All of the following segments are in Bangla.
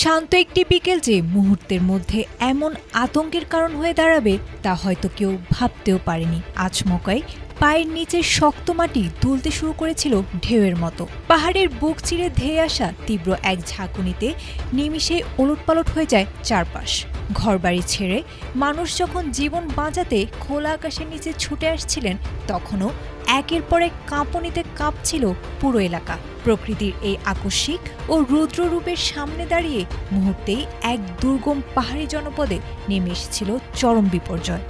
শান্ত একটি বিকেল যে মুহূর্তের মধ্যে এমন আতঙ্কের কারণ হয়ে দাঁড়াবে তা হয়তো কেউ ভাবতেও পারেনি। আচমকাই পায়ের নিচে শক্ত মাটি দুলতে শুরু করেছিল ঢেউয়ের মতো। পাহাড়ের বুক চিরে ধেয়ে আসা তীব্র এক ঝাঁকুনিতে নিমিষে ওলটপালট হয়ে যায় চারপাশ। ঘরবাড়ি ছেড়ে মানুষ যখন জীবন বাঁচাতে খোলা আকাশের নিচে ছুটে আসছিলেন, তখনও একের পর এক কাঁপুনিতে কাঁপছিল পুরো এলাকা। প্রকৃতির এই আকস্মিক ও রুদ্র রূপের সামনে দাঁড়িয়ে মুহূর্তেই এক দুর্গম পাহাড়ি জনপদে নেমে এসেছিল চরম বিপর্যয়।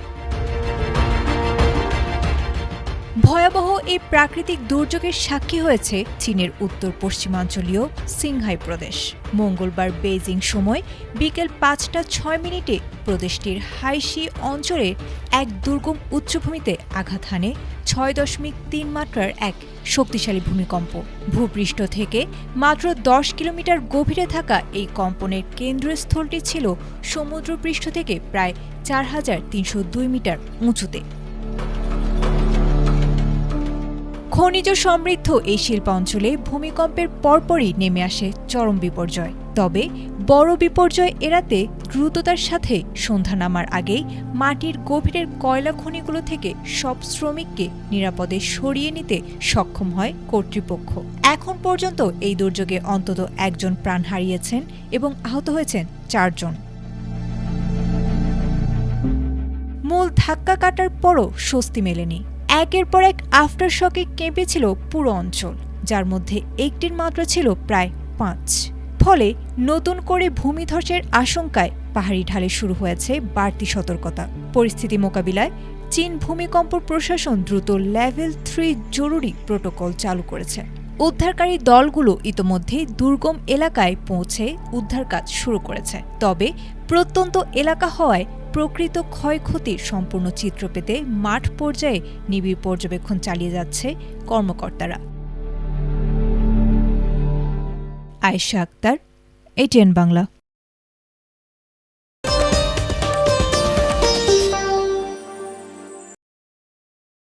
ভয়াবহ এই প্রাকৃতিক দুর্যোগের সাক্ষী হয়েছে চীনের উত্তর পশ্চিমাঞ্চলীয় সিংহাই প্রদেশ। মঙ্গলবার বেইজিং সময় বিকেল ৫টা ৬ মিনিটে প্রদেশটির হাইশি অঞ্চলের এক দুর্গম উচ্চভূমিতে আঘাত হানে ৬.৩ মাত্রার এক শক্তিশালী ভূমিকম্প। ভূপৃষ্ঠ থেকে মাত্র ১০ কিলোমিটার গভীরে থাকা এই কম্পনের কেন্দ্রস্থলটি ছিল সমুদ্রপৃষ্ঠ থেকে প্রায় ৪,৩০২ মিটার উঁচুতে। খনিজ সমৃদ্ধ এই শিল্পাঞ্চলে ভূমিকম্পের পরপরই নেমে আসে চরম বিপর্যয়। তবে বড় বিপর্যয় এড়াতে দ্রুততার সাথে সন্ধ্যা নামার আগেই মাটির গভীরের কয়লা খনিগুলো থেকে সব শ্রমিককে নিরাপদে সরিয়ে নিতে সক্ষম হয় কর্তৃপক্ষ। এখন পর্যন্ত এই দুর্যোগে অন্তত একজন প্রাণ হারিয়েছেন এবং আহত হয়েছেন ৪ জন। মূল ধাক্কা কাটার পরও স্বস্তি মেলেনি। একের পর এক আফটার শকে কেঁপেছিল পুরো অঞ্চল, যার মধ্যে একটির মাত্রা ছিল প্রায় ৫। ফলে নতুন করে ভূমিধসের আশঙ্কায় পাহাড়ি ঢালে শুরু হয়েছে বাড়তি সতর্কতা। পরিস্থিতি মোকাবিলায় চীন ভূমিকম্প প্রশাসন দ্রুত লেভেল ৩ জরুরি প্রোটোকল চালু করেছে। উদ্ধারকারী দলগুলো ইতোমধ্যেই দুর্গম এলাকায় পৌঁছে উদ্ধার কাজ শুরু করেছে। তবে প্রত্যন্ত এলাকা হওয়ায় প্রকৃত ক্ষয়ক্ষতির সম্পূর্ণ চিত্র পেতে মাঠ পর্যায়ে নিবিড় পর্যবেক্ষণ চালিয়ে যাচ্ছে কর্মকর্তারা। আয়েশা আক্তার, ATN বাংলা।